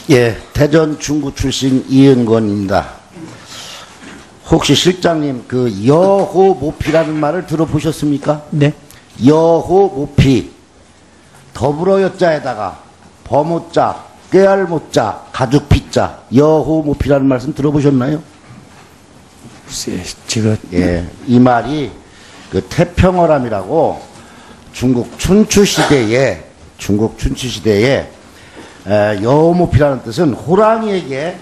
예, 대전 중구 출신 이은권입니다. 혹시 실장님 그 여호모피라는 말을 들어보셨습니까? 네. 여호모피, 더불어 여자에다가 범호자, 깨알모자, 가죽피자, 여호모피라는 말씀 들어보셨나요? 글쎄, 제가 예, 이 말이 그 태평어람이라고 중국 춘추 시대에 여호모피라는 뜻은 호랑이에게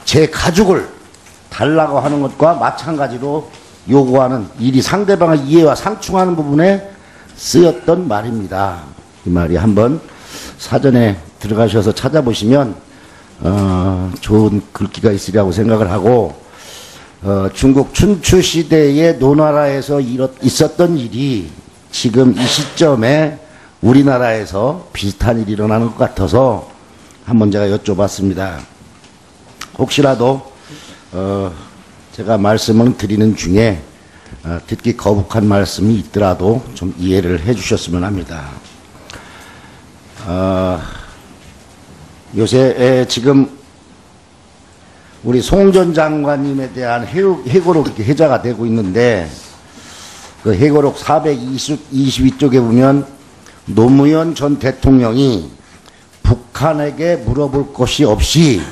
제 가죽을 달라고 하는 것과 마찬가지로 요구하는 일이 상대방의 이해와 상충하는 부분에 쓰였던 말입니다. 이 말이 한번 사전에 들어가셔서 찾아보시면 좋은 글귀가 있으리라고 생각을 하고, 중국 춘추 시대의 노나라에서 있었던 일이 지금 이 시점에 우리나라에서 비슷한 일이 일어나는 것 같아서 한번 제가 여쭤봤습니다. 혹시라도 제가 말씀을 드리는 중에 듣기 거북한 말씀이 있더라도 좀 이해를 해 주셨으면 합니다. 요새 지금 우리 송전 장관님에 대한 회고록이 회자가 되고 있는데, 그 회고록 422쪽에 보면 노무현 전 대통령이 북한에게 물어볼 것이 없이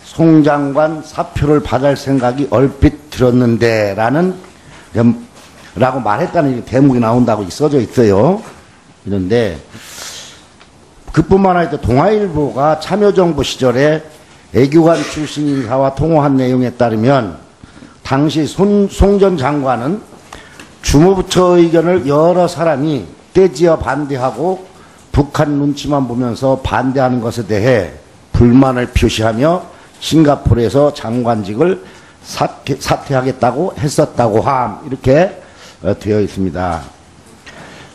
송 장관 사표를 받을 생각이 얼핏 들었는데 라고 말했다는 대목이 나온다고 써져 있어요. 그런데 그뿐만 아니라 동아일보가 참여정부 시절에 애교관 출신 인사와 통화한 내용에 따르면 당시 송 전 장관은 주무부처 의견을 여러 사람이 떼지어 반대하고 북한 눈치만 보면서 반대하는 것에 대해 불만을 표시하며 싱가포르에서 장관직을 사퇴하겠다고 했었다고 함, 이렇게 되어 있습니다.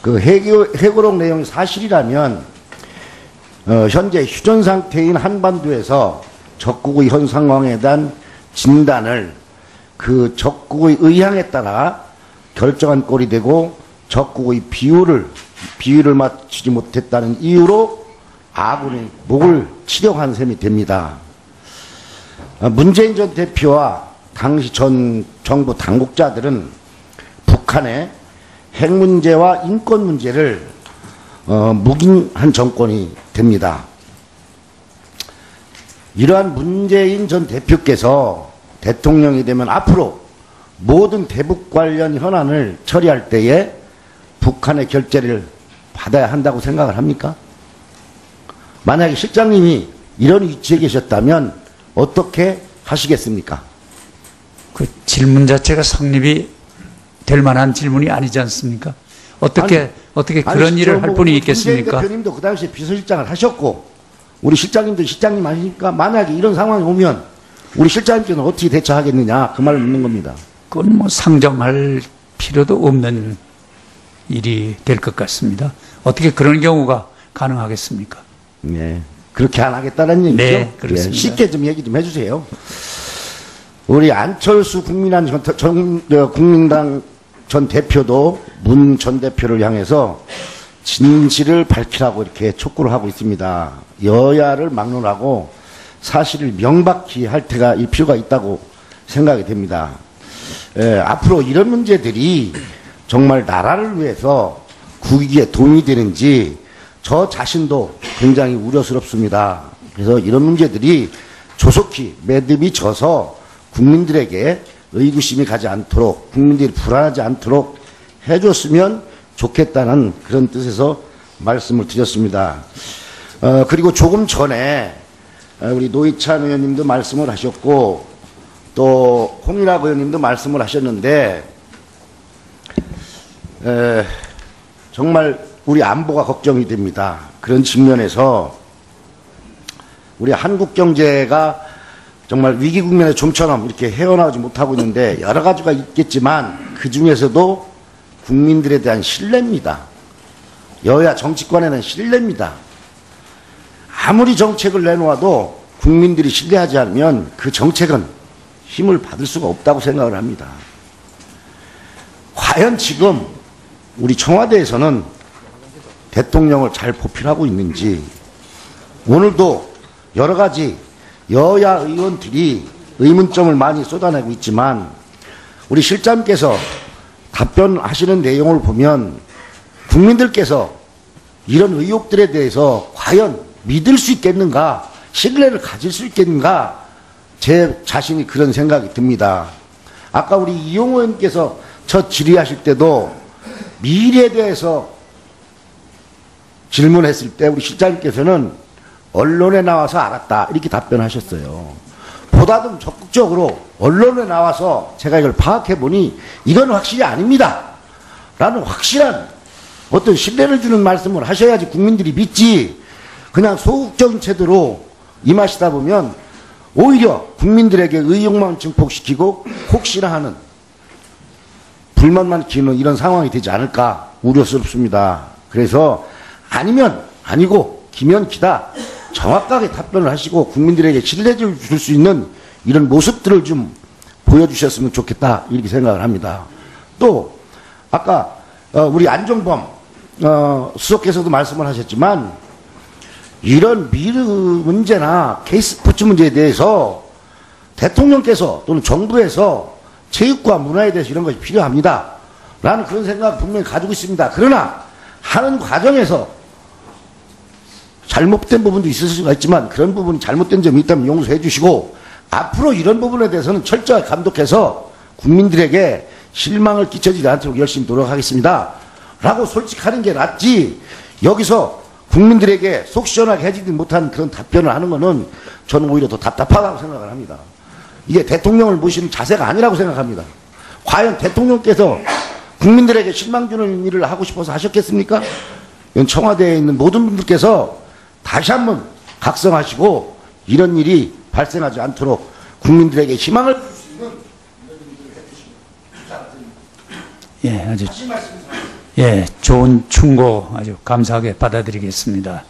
그 회고록 내용이 사실이라면 현재 휴전 상태인 한반도에서 적국의 현 상황에 대한 진단을 그 적국의 의향에 따라 결정한 꼴이 되고, 적국의 비율을 맞추지 못했다는 이유로 아군의 목을 치려한 셈이 됩니다. 문재인 전 대표와 당시 전 정부 당국자들은 북한의 핵 문제와 인권 문제를 묵인한 정권이 됩니다. 이러한 문재인 전 대표께서 대통령이 되면 앞으로 모든 대북 관련 현안을 처리할 때에 북한의 결재를 받아야 한다고 생각을 합니까? 만약에 실장님이 이런 위치에 계셨다면 어떻게 하시겠습니까? 그 질문 자체가 성립이 될 만한 질문이 아니지 않습니까? 어떻게 그런 일을 할 분이 있겠습니까? 문재인 대표님도 그 당시에 비서실장을 하셨고, 우리 실장님도 실장님 아니니까 만약에 이런 상황이 오면 우리 실장님께서는 어떻게 대처하겠느냐, 그 말을 묻는 겁니다. 그건 뭐 상정할 필요도 없는 일이 될 것 같습니다. 어떻게 그런 경우가 가능하겠습니까? 네, 그렇게 안 하겠다는 얘기죠? 네, 그렇습니다. 네, 쉽게 좀 얘기 좀 해주세요. 우리 안철수 국민당 전 대표도 문 전 대표를 향해서 진실을 밝히라고 이렇게 촉구를 하고 있습니다. 여야를 막론하고 사실을 명백히 할 필요가 있다고 생각이 됩니다. 앞으로 이런 문제들이 정말 나라를 위해서 국익에 도움이 되는지 저 자신도 굉장히 우려스럽습니다. 그래서 이런 문제들이 조속히 매듭이 져서 국민들에게 의구심이 가지 않도록, 국민들이 불안하지 않도록 해줬으면 좋겠다는 그런 뜻에서 말씀을 드렸습니다. 그리고 조금 전에 우리 노회찬 의원님도 말씀을 하셨고, 또 홍일학 의원님도 말씀을 하셨는데, 정말 우리 안보가 걱정이 됩니다. 그런 측면에서 우리 한국 경제가 정말 위기 국면의 좀처럼 이렇게 헤어나오지 못하고 있는데, 여러 가지가 있겠지만 그 중에서도 국민들에 대한 신뢰입니다. 여야 정치권에 대한 신뢰입니다. 아무리 정책을 내놓아도 국민들이 신뢰하지 않으면 그 정책은 힘을 받을 수가 없다고 생각을 합니다. 과연 지금 우리 청와대에서는 대통령을 잘 보필하고 있는지, 오늘도 여러 가지 여야 의원들이 의문점을 많이 쏟아내고 있지만 우리 실장께서 답변하시는 내용을 보면 국민들께서 이런 의혹들에 대해서 과연 믿을 수 있겠는가, 신뢰를 가질 수 있겠는가, 제 자신이 그런 생각이 듭니다. 아까 우리 이용호 의원께서 첫 질의하실 때도 미래에 대해서 질문했을 때 우리 실장님께서는 언론에 나와서 알았다 이렇게 답변하셨어요. 보다 좀 적극적으로 언론에 나와서 제가 이걸 파악해 보니 이건 확실히 아닙니다 라는 확실한 어떤 신뢰를 주는 말씀을 하셔야지 국민들이 믿지, 그냥 소극적인 태도로 임하시다 보면 오히려 국민들에게 의혹만 증폭시키고 혹시나 하는 불만만 키우는 이런 상황이 되지 않을까 우려스럽습니다. 그래서 아니면 아니고 기면 기다 정확하게 답변을 하시고 국민들에게 신뢰를 줄 수 있는 이런 모습들을 좀 보여주셨으면 좋겠다 이렇게 생각을 합니다. 또 아까 우리 안종범 수석께서도 말씀을 하셨지만 이런 미르 문제나 K스포츠 문제에 대해서 대통령께서 또는 정부에서 체육과 문화에 대해서 이런 것이 필요합니다 라는 그런 생각을 분명히 가지고 있습니다. 그러나 하는 과정에서 잘못된 부분도 있을 수가 있지만 그런 부분이 잘못된 점이 있다면 용서해 주시고 앞으로 이런 부분에 대해서는 철저하게 감독해서 국민들에게 실망을 끼쳐지지 않도록 열심히 노력하겠습니다 라고 솔직하는 게 낫지, 여기서 국민들에게 속 시원하게 해주지 못한 그런 답변을 하는 것은 저는 오히려 더 답답하다고 생각을 합니다. 이게 대통령을 모시는 자세가 아니라고 생각합니다. 과연 대통령께서 국민들에게 실망 주는 일을 하고 싶어서 하셨겠습니까? 이건 청와대에 있는 모든 분들께서 다시 한번 각성하시고 이런 일이 발생하지 않도록 국민들에게 희망을 줄 수 있는 이런 일을 해주시면 예, 아주 예, 좋은 충고 아주 감사하게 받아들이겠습니다.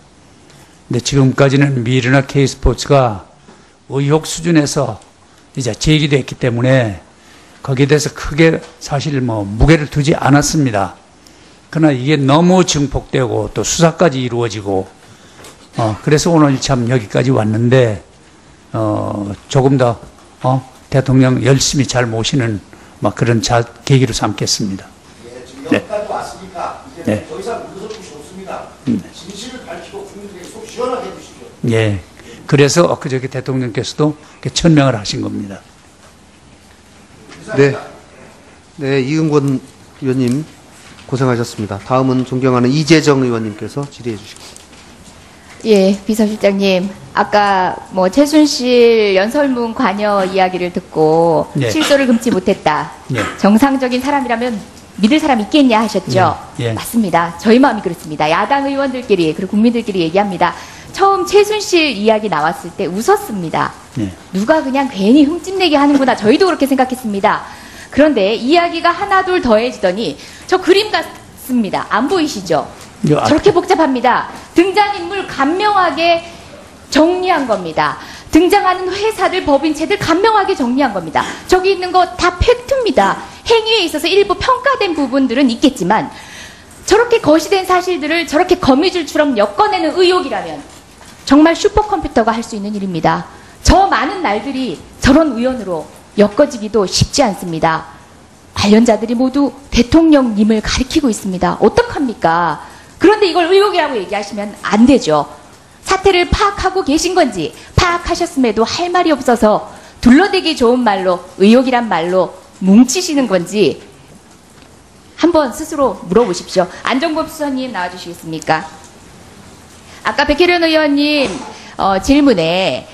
근데 지금까지는 미르나 K스포츠가 의혹 수준에서 이제 제기됐기 때문에 거기에 대해서 크게 사실 무게를 두지 않았습니다. 그러나 이게 너무 증폭되고 또 수사까지 이루어지고 그래서 오늘 참 여기까지 왔는데 조금 더 대통령 열심히 잘 모시는 그런 계기로 삼겠습니다. 네, 여기까지 왔으니까 이제 네. 더 이상 물러설 곳이 없습니다. 진실을 밝히고 국민들에게 속 시원하게 해주시죠. 예. 그래서 엊그저께 대통령께서도 천명을 하신 겁니다. 네. 네, 이응권 의원님 고생하셨습니다. 다음은 존경하는 이재정 의원님께서 질의해 주시겠습니다. 예, 비서실장님. 아까 최순실 연설문 관여 이야기를 듣고 네. 실소를 금치 못했다. 네. 정상적인 사람이라면 믿을 사람 있겠냐 하셨죠? 예. 맞습니다. 저희 마음이 그렇습니다. 야당 의원들끼리 그리고 국민들끼리 얘기합니다. 처음 최순실 이야기 나왔을 때 웃었습니다. 네. 누가 그냥 괜히 흠집내게 하는구나. 저희도 그렇게 생각했습니다. 그런데 이야기가 하나둘 더해지더니 저 그림 같습니다. 안 보이시죠? 저렇게 복잡합니다. 등장인물 간명하게 정리한 겁니다. 등장하는 회사들, 법인체들 간명하게 정리한 겁니다. 저기 있는 거 다 팩트입니다. 행위에 있어서 일부 평가된 부분들은 있겠지만 저렇게 거시된 사실들을 저렇게 거미줄처럼 엮어내는 의혹이라면 정말 슈퍼컴퓨터가 할 수 있는 일입니다. 저 많은 날들이 저런 우연으로 엮어지기도 쉽지 않습니다. 관련자들이 모두 대통령님을 가리키고 있습니다. 어떡합니까? 그런데 이걸 의혹이라고 얘기하시면 안 되죠. 사태를 파악하고 계신 건지 파악하셨음에도 할 말이 없어서 둘러대기 좋은 말로 의혹이란 말로 뭉치시는 건지 한번 스스로 물어보십시오. 안종범 수석님 나와주시겠습니까? 아까 백혜련 의원님 질문에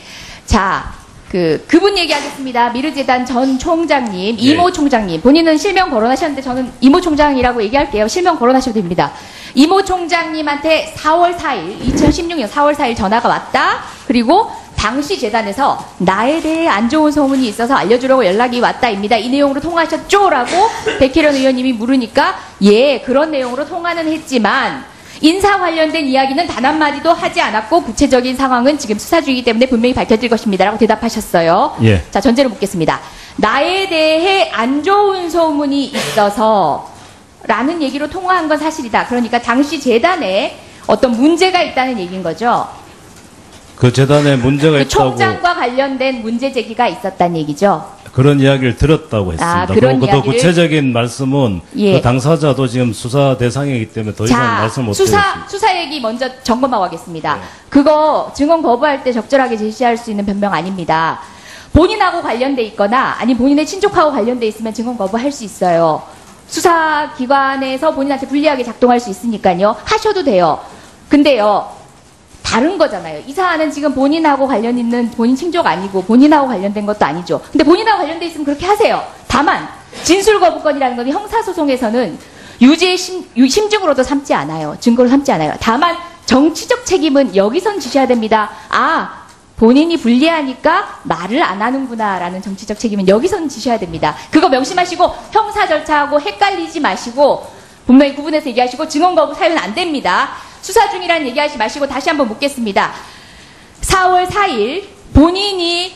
그분 얘기하겠습니다. 미르재단 전 총장님, 이모 총장님. 본인은 실명 거론하셨는데 저는 이모 총장이라고 얘기할게요. 실명 거론하셔도 됩니다. 이모 총장님한테 4월 4일, 2016년 4월 4일 전화가 왔다. 그리고 당시 재단에서 나에 대해 안 좋은 소문이 있어서 알려주려고 연락이 왔다입니다. 이 내용으로 통화하셨죠? 라고 백혜련 의원님이 물으니까 예, 그런 내용으로 통화는 했지만 인사 관련된 이야기는 단 한마디도 하지 않았고 구체적인 상황은 지금 수사 중이기 때문에 분명히 밝혀질 것입니다. 라고 대답하셨어요. 예. 자, 전제로 묻겠습니다. 나에 대해 안 좋은 소문이 있어서 라는 얘기로 통화한 건 사실이다. 그러니까 당시 재단에 어떤 문제가 있다는 얘기인 거죠. 그 재단에 문제가 그 있다고 총장과 관련된 문제 제기가 있었다는 얘기죠. 그런 이야기를 들었다고 했습니다. 그런 그리고 더 이야기를- 구체적인 말씀은 예. 그 당사자도 지금 수사 대상이기 때문에 더 이상 말씀 못 드리겠습니다. 수사 얘기 먼저 점검하고 하겠습니다. 그거 증언 거부할 때 적절하게 제시할 수 있는 변명 아닙니다. 본인하고 관련돼 있거나 아니 본인의 친족하고 관련돼 있으면 증언 거부할 수 있어요. 수사기관에서 본인한테 불리하게 작동할 수 있으니까요. 하셔도 돼요. 근데요. 다른 거잖아요. 이 사안은 지금 본인하고 관련 있는 본인 친족 아니고 본인하고 관련된 것도 아니죠. 근데 본인하고 관련돼 있으면 그렇게 하세요. 다만 진술 거부권이라는 건 형사소송에서는 유죄의 심증으로도 삼지 않아요. 증거로 삼지 않아요. 다만 정치적 책임은 여기선 지셔야 됩니다. 본인이 불리하니까 말을 안 하는구나라는 정치적 책임은 여기선 지셔야 됩니다. 그거 명심하시고 형사 절차하고 헷갈리지 마시고 분명히 구분해서 얘기하시고 증언 거부 사유는 안 됩니다. 수사 중이라는 얘기하지 마시고 다시 한번 묻겠습니다. 4월 4일 본인이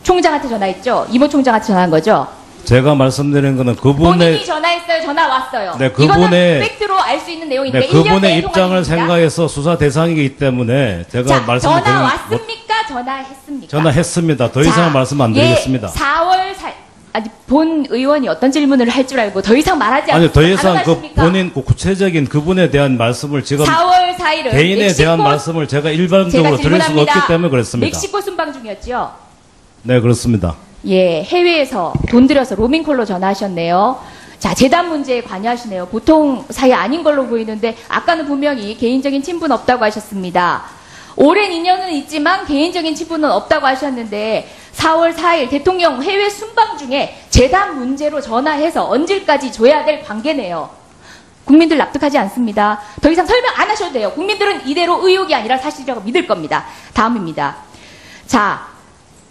총장한테 전화했죠? 이모 총장한테 전화한 거죠? 제가 말씀드린 거는 본인이 그분의 전화했어요? 전화 왔어요? 네, 이거는 그분의- 팩트로 알 수 있는 내용인데 네, 1년 그분의 내에 입장을 통화했습니다. 생각해서 수사 대상이기 때문에 제가 자, 말씀을 전화 드린 왔습니까? 전화했습니까? 전화했습니다. 더 이상 자, 말씀 안 드리겠습니다. 4월 4일 아니 본 의원이 어떤 질문을 할 줄 알고 더 이상 말하지 않고 아니 더 이상 그 가능하십니까? 본인 그 구체적인 그분에 대한 말씀을 지금 4월 4일은 개인에 대한 말씀을 제가 일반적으로 드릴 수가 없기 때문에 그렇습니다. 멕시코 순방 중이었죠? 네, 그렇습니다. 예, 해외에서 돈 들여서 로밍콜로 전화하셨네요. 자, 재단 문제에 관여하시네요. 보통 사이 아닌 걸로 보이는데 아까는 분명히 개인적인 친분 없다고 하셨습니다. 오랜 인연은 있지만 개인적인 친분은 없다고 하셨는데 4월 4일 대통령 해외 순방 중에 재단 문제로 전화해서 언질까지 줘야 될 관계네요. 국민들 납득하지 않습니다. 더 이상 설명 안 하셔도 돼요. 국민들은 이대로 의혹이 아니라 사실이라고 믿을 겁니다. 다음입니다. 자,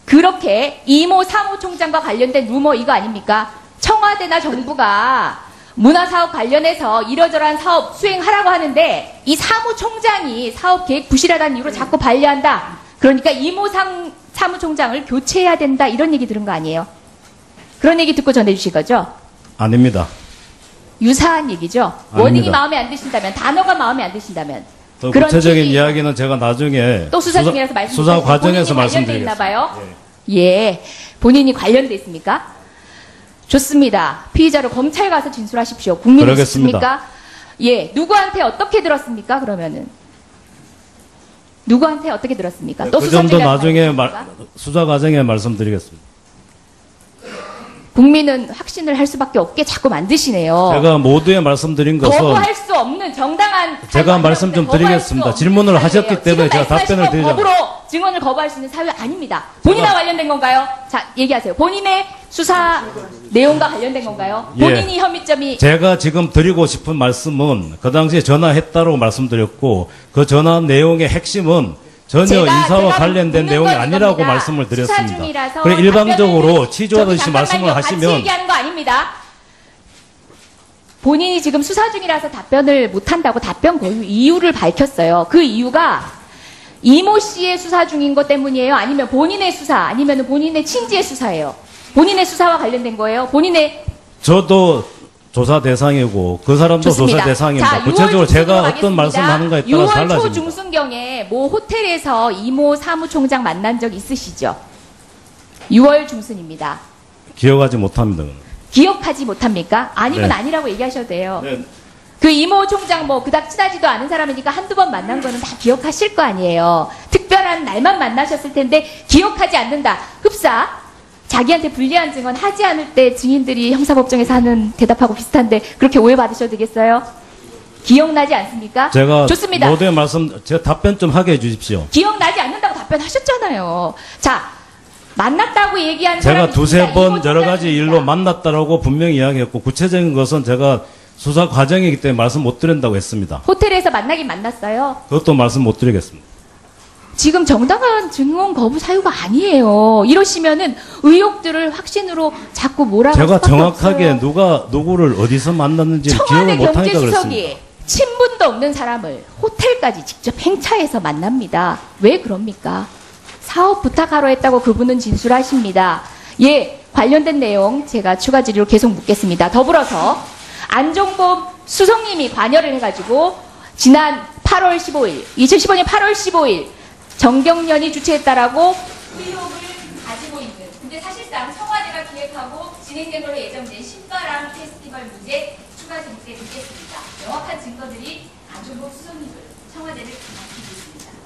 그렇게 이모 사무총장과 관련된 루머 이거 아닙니까? 청와대나 정부가 문화사업 관련해서 이러저러한 사업 수행하라고 하는데 이 사무총장이 사업 계획 부실하다는 이유로 자꾸 반려한다. 그러니까 이모 사무총장을 교체해야 된다. 이런 얘기 들은 거 아니에요? 그런 얘기 듣고 전해주신 거죠? 아닙니다. 유사한 얘기죠? 아닙니다. 워딩이 마음에 안 드신다면, 단어가 마음에 안 드신다면. 더 그런 구체적인 취지- 이야기는 제가 나중에 또 수사 중이라서 말씀드리겠습니다. 수사 과정에서 본인이 관련돼 있나 말씀드리겠습니다. 봐요? 예. 본인이 관련돼 있습니까? 좋습니다. 피의자로 검찰 가서 진술하십시오. 국민이 그러겠습니다. 있습니까? 예. 누구한테 어떻게 들었습니까? 그러면은. 누구한테 어떻게 들었습니까? 또 그 수사 점도 중이라서 나중에 말씀드립니까? 수사 과정에 말씀드리겠습니다. 국민은 확신을 할 수밖에 없게 자꾸 만드시네요. 제가 모두에 말씀드린 것은 거부할 수 없는 정당한 제가 사유 말씀 좀 거부할 수 드리겠습니다. 없는 질문을 사유예요. 하셨기 때문에 지금 제가 답변을 말씀하신 드리자면. 법으로 증언을 거부할 수 있는 사유 아닙니다. 본인과 관련된 건가요? 자, 얘기하세요. 본인의 수사 내용과 관련된 건가요? 예. 본인이 혐의점이 제가 지금 드리고 싶은 말씀은 그 당시에 전화했다고 말씀드렸고 그 전화 내용의 핵심은 전혀 제가 이사와 관련된 묻는 내용이 건 아니라고 이겁니다. 말씀을 수사 드렸습니다. 중이라서 그래 일방적으로 답변을 치조하듯이 저기 말씀을 잠깐만요. 같이 하시면 얘기하는 거 아닙니다. 본인이 지금 수사 중이라서 답변을 못한다고 답변 거의 이유를 밝혔어요. 그 이유가 이모 씨의 수사 중인 것 때문이에요? 아니면 본인의 수사, 아니면 본인의 친지의 수사예요? 본인의 수사와 관련된 거예요? 본인의 저도 조사 대상이고 그 사람도 좋습니다. 조사 대상입니다. 자, 구체적으로 6월 제가 중순으로 어떤 가겠습니다. 말씀하는가에 따라 6월 달라집니다. 초중순경에 모 호텔에서 이모 사무총장 만난 적 있으시죠? 6월 중순입니다. 기억하지 못합니다. 그건. 기억하지 못합니까? 아니면 네. 아니라고 얘기하셔도 돼요. 네. 그 이모 총장 뭐 그닥 친하지도 않은 사람이니까 한두 번 만난 거는 다 기억하실 거 아니에요. 특별한 날만 만나셨을 텐데 기억하지 않는다. 흡사. 자기한테 불리한 증언 하지 않을 때 증인들이 형사법정에서 하는 대답하고 비슷한데 그렇게 오해받으셔도 되겠어요? 기억나지 않습니까? 제가 좋습니다. 모두의 말씀 제가 답변 좀 하게 해주십시오. 기억나지 않는다고 답변하셨잖아요. 자, 만났다고 얘기하는 제가 사람이 두세 있습니다. 번 이모 여러 가지 총장입니다. 일로 만났다라고 분명히 이야기했고 구체적인 것은 제가 수사 과정이기 때문에 말씀 못 드린다고 했습니다. 호텔에서 만나긴 만났어요. 그것도 말씀 못 드리겠습니다. 지금 정당한 증언 거부 사유가 아니에요. 이러시면은 의혹들을 확신으로 자꾸 몰아갈 제가 수밖에 정확하게 없어요. 누구를 어디서 만났는지 청와대 기억을 못하니까 그렇습니다. 경제수석이 친분도 없는 사람을 호텔까지 직접 행차해서 만납니다. 왜 그럽니까? 사업 부탁하러 했다고 그분은 진술하십니다. 예, 관련된 내용 제가 추가 질의로 계속 묻겠습니다. 더불어서 안종범 수석님이 관여를 해가지고 지난 8월 15일, 2015년 8월 15일 정경련이 주최했다라고 의혹을 가지고 있는, 근데 사실상 청와대가 기획하고 진행된 걸로 예정된 신바람 페스티벌 문제 추가 증세 듣겠습니다. 명확한 증거들이 가지고 수석님을 청와대를 맡기고 있습니다.